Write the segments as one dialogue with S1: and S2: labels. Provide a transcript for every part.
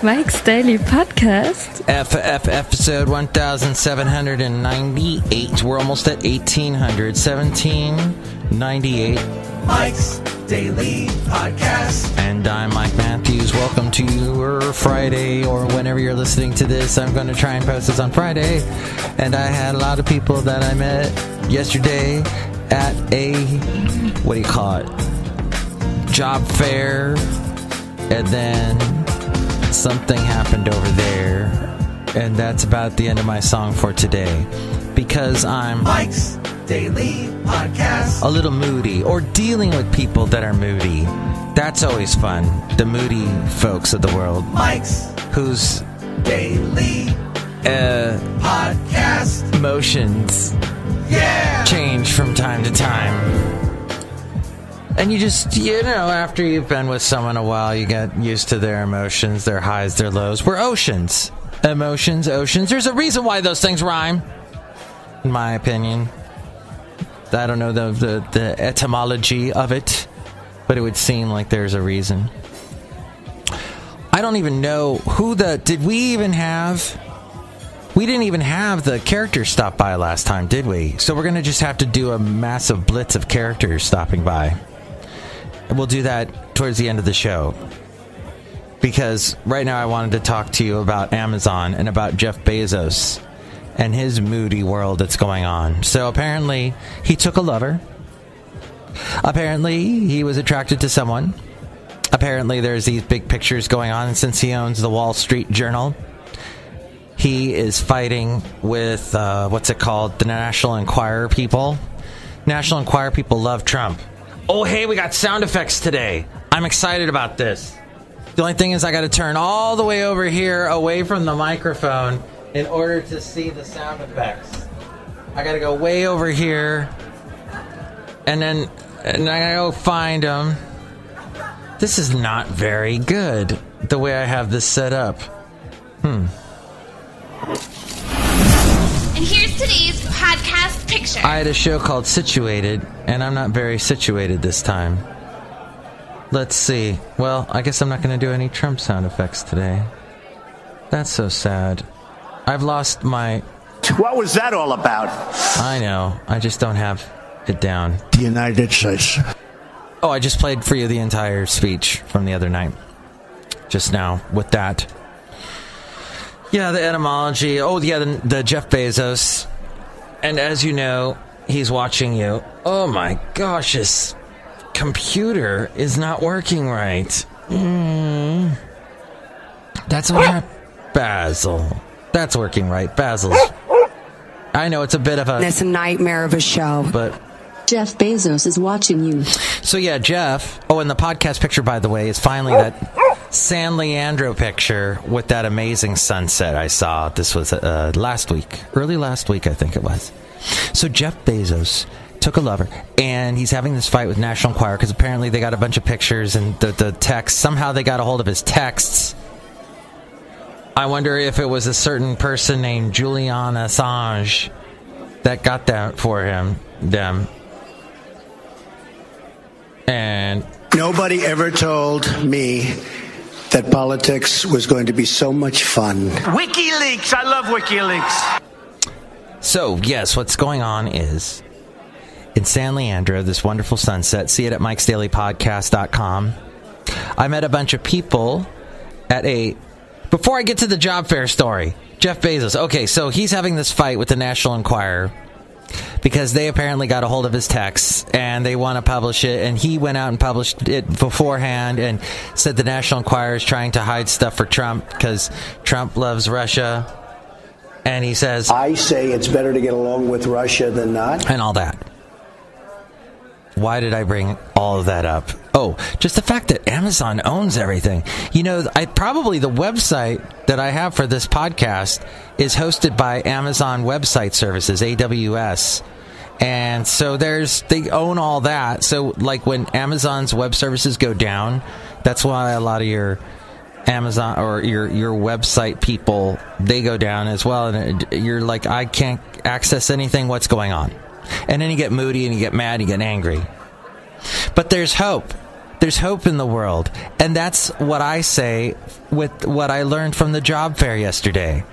S1: Mike's Daily Podcast.
S2: Episode 1798. We're almost at 1800. 1798.
S3: Mike's Daily Podcast.
S2: And I'm Mike Matthews. Welcome to your Friday, or whenever you're listening to this. I'm going to try and post this on Friday. And I had a lot of people that I met yesterday at a, what do you call it, job fair. And then something happened over there. And that's about the end of my song for today. Because I'm
S3: Mike's Daily Podcast.
S2: A little moody, or dealing with people that are moody. That's always fun. The moody folks of the world.
S3: Mike's
S2: whose
S3: Daily Podcast
S2: emotions change from time to time. And you just, after you've been with someone a while, you get used to their emotions, their highs, their lows. We're oceans. Emotions, oceans. There's a reason why those things rhyme, in my opinion. I don't know the etymology of it, but it would seem like there's a reason. I don't even know did we even have... We didn't even have the characters stop by last time, did we? So we're going to just have to do a massive blitz of characters stopping by. And we'll do that towards the end of the show. Because right now I wanted to talk to you about Amazon and about Jeff Bezos and his moody world that's going on. So apparently he took a lover. Apparently he was attracted to someone. Apparently there's these big pictures going on. And since he owns the Wall Street Journal, he is fighting with, what's it called? The National Enquirer people. National Enquirer people love Trump. Oh, hey, we got sound effects today. I'm excited about this. The only thing is I got to turn all the way over here away from the microphone in order to see the sound effects. I got to go way over here. And I got to go find them. This is not very good, the way I have this set up.
S4: And here's today's podcast picture.
S2: I had a show called Situated, and I'm not very situated this time. Let's see. Well, I guess I'm not going to do any Trump sound effects today. That's so sad. I've lost my...
S5: What was that all about?
S2: I know. I just don't have it down.
S5: The United States.
S2: Oh, I just played for you the entire speech from the other night. Just now, with that. Yeah, the etymology. Oh, yeah, the Jeff Bezos. And as you know, he's watching you. Oh my gosh, his computer is not working right. That's what happened. Basil. That's working right. Basil's. I know it's a bit of a...
S6: It's a nightmare of a show.
S2: But...
S7: Jeff Bezos is watching you.
S2: So yeah, Jeff. Oh, and the podcast picture, by the way, is finally that San Leandro picture with that amazing sunset I saw. This was last week. Early last week, I think it was. So Jeff Bezos took a lover, and he's having this fight with National Enquirer because apparently they got a bunch of pictures and the text. Somehow they got a hold of his texts. I wonder if it was a certain person named Julian Assange that got that for them. And
S5: nobody ever told me that politics was going to be so much fun.
S8: WikiLeaks! I love WikiLeaks!
S2: So, yes, what's going on is in San Leandro, this wonderful sunset. See it at MikesDailyPodcast.com. I met a bunch of people at a... Before I get to the job fair story, Jeff Bezos. Okay, so he's having this fight with the National Enquirer because they apparently got a hold of his texts and they want to publish it, and he went out and published it beforehand and said the National Enquirer is trying to hide stuff for Trump because Trump loves Russia, and he says,
S5: I say it's better to get along with Russia than not.
S2: And all that. Why did I bring all of that up? Oh, just the fact that Amazon owns everything. You know, probably the website that I have for this podcast is hosted by Amazon Web Services, AWS. And so they own all that. So like when Amazon's web services go down, that's why a lot of your Amazon or your website people, they go down as well. And you're like, I can't access anything. What's going on? And then you get moody and you get mad, you get angry. But there's hope. There's hope in the world. And that's what I say with what I learned from the job fair yesterday.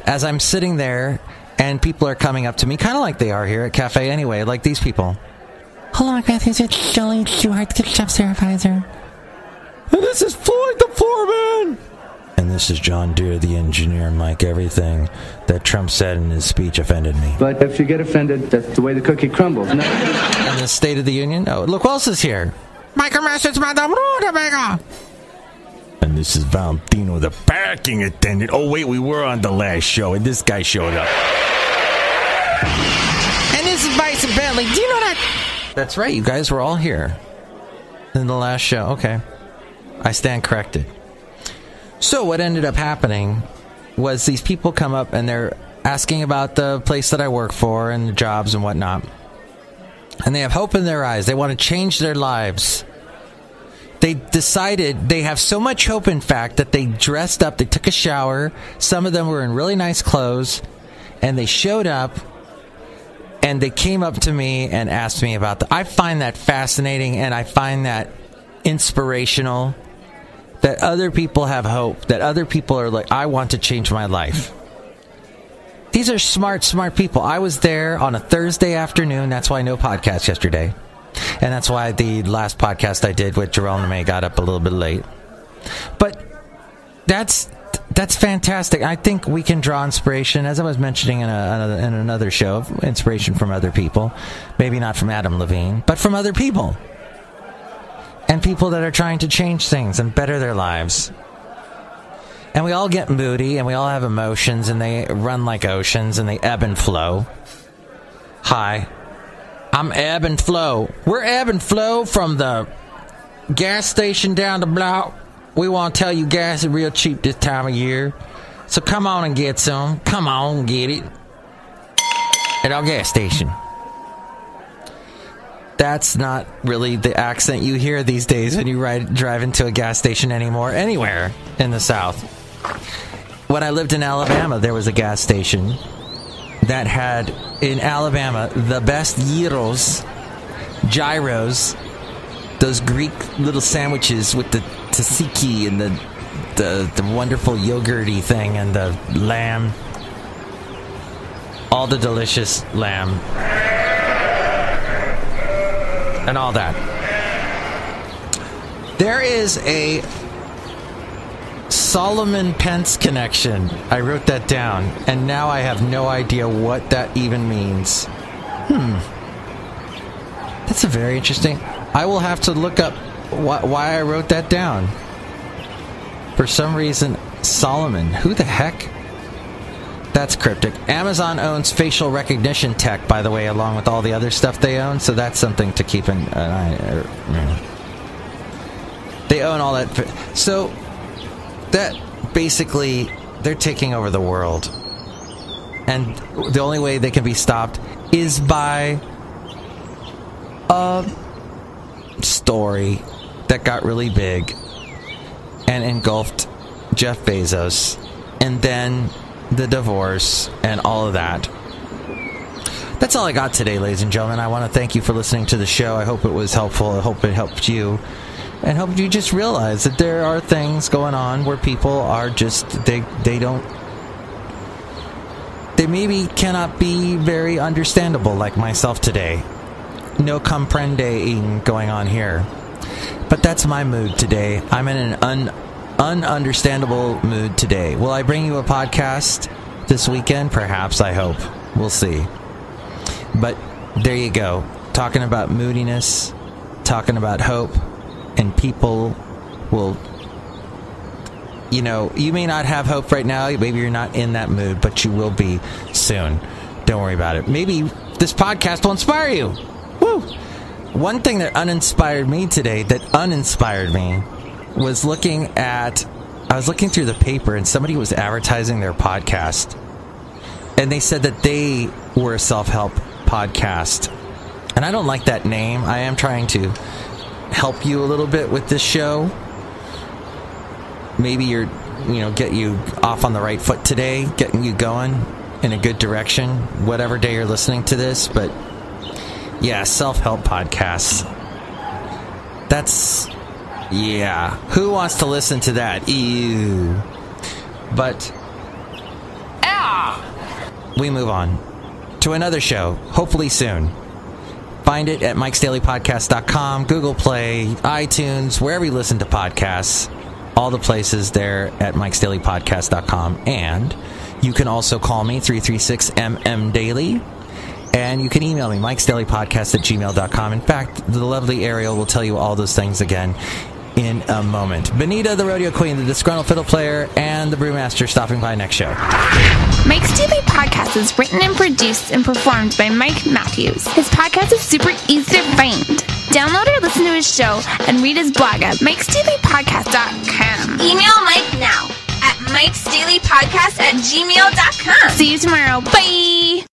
S2: As I'm sitting there and people are coming up to me, kind of like they are here at Café Anyway, like these people.
S6: Hello, Matthews. It's Chely Shoehart, the chef supervisor.
S2: And this is Floyd the Floorman. And this is John Deere, the engineer. Mike, everything that Trump said in his speech offended me.
S9: But if you get offended, that's the way the cookie crumbles. No.
S2: And the State of the Union? Oh, look who else is here.
S6: Micromasters, Madame Rudabega.
S10: And this is Valentino, the parking attendant. Oh, wait, we were on the last show, and this guy showed up.
S6: And this is Bryson Bentley. Do you know that?
S2: That's right, you guys were all here in the last show. Okay. I stand corrected. So what ended up happening was these people come up and they're asking about the place that I work for and the jobs and whatnot. And they have hope in their eyes. They want to change their lives. They decided, they have so much hope, in fact, that they dressed up, they took a shower. Some of them were in really nice clothes. And they showed up and they came up to me and asked me about I find that fascinating, and I find that inspirational. That other people have hope. That other people are like, I want to change my life. These are smart people. I was there on a Thursday afternoon. That's why no podcast yesterday. And that's why the last podcast I did with Jerome and May got up a little bit late. But that's fantastic. I think we can draw inspiration, as I was mentioning in another show, inspiration from other people. Maybe not from Adam Levine, but from other people. And people that are trying to change things and better their lives. And we all get moody, and we all have emotions, and they run like oceans, and they ebb and flow. Hi, I'm Ebb and Flow. We're Ebb and Flow from the gas station down the block. We want to tell you gas is real cheap this time of year. So come on and get some. Come on and get it. At our gas station. That's not really the accent you hear these days when you drive into a gas station anymore, anywhere in the South. When I lived in Alabama, there was a gas station that had, in Alabama, the best gyros, those Greek little sandwiches with the tzatziki and the wonderful yogurty thing and the lamb. All the delicious lamb. And all that. There is a Solomon Pence connection. I wrote that down, and now I have no idea what that even means. That's a very interesting. I will have to look up why I wrote that down. For some reason, Solomon. Who the heck? That's cryptic. Amazon owns facial recognition tech, by the way, along with all the other stuff they own, so that's something to keep an eye. They own all that. So, that basically, they're taking over the world. And the only way they can be stopped is by a story that got really big and engulfed Jeff Bezos. And then the divorce and all of that. That's all I got today, ladies and gentlemen. I want to thank you for listening to the show. I hope it was helpful. I hope it helped you. And hope you just realize that there are things going on where people are just, they maybe cannot be very understandable, like myself today. No comprending going on here. But that's my mood today. I'm in an ununderstandable mood today. Will I bring you a podcast this weekend? Perhaps, I hope. We'll see. But there you go. Talking about moodiness, talking about hope, and people will, you know, you may not have hope right now. Maybe you're not in that mood, but you will be soon. Don't worry about it. Maybe this podcast will inspire you. Woo! One thing that uninspired me today, was I was looking through the paper and somebody was advertising their podcast. And they said that they were a self-help podcast. And I don't like that name. I am trying to help you a little bit with this show. Maybe get you off on the right foot today, getting you going in a good direction, whatever day you're listening to this. But yeah, self-help podcasts. That's... yeah. Who wants to listen to that? Ew. But... we move on to another show, hopefully soon. Find it at MikesDailyPodcast.com, Google Play, iTunes, wherever you listen to podcasts. All the places there at MikesDailyPodcast.com. And you can also call me, 336-MM-DAILY. And you can email me, MikesDailyPodcast@gmail.com. In fact, the lovely Ariel will tell you all those things again in a moment. Benita, the rodeo queen, the disgruntled fiddle player, and the brewmaster stopping by next show.
S4: Mike's Daily Podcast is written and produced and performed by Mike Matthews. His podcast is super easy to find. Download or listen to his show and read his blog at MikesDailyPodcast.com. Email Mike now at MikesDailyPodcast@gmail.com. See you tomorrow. Bye!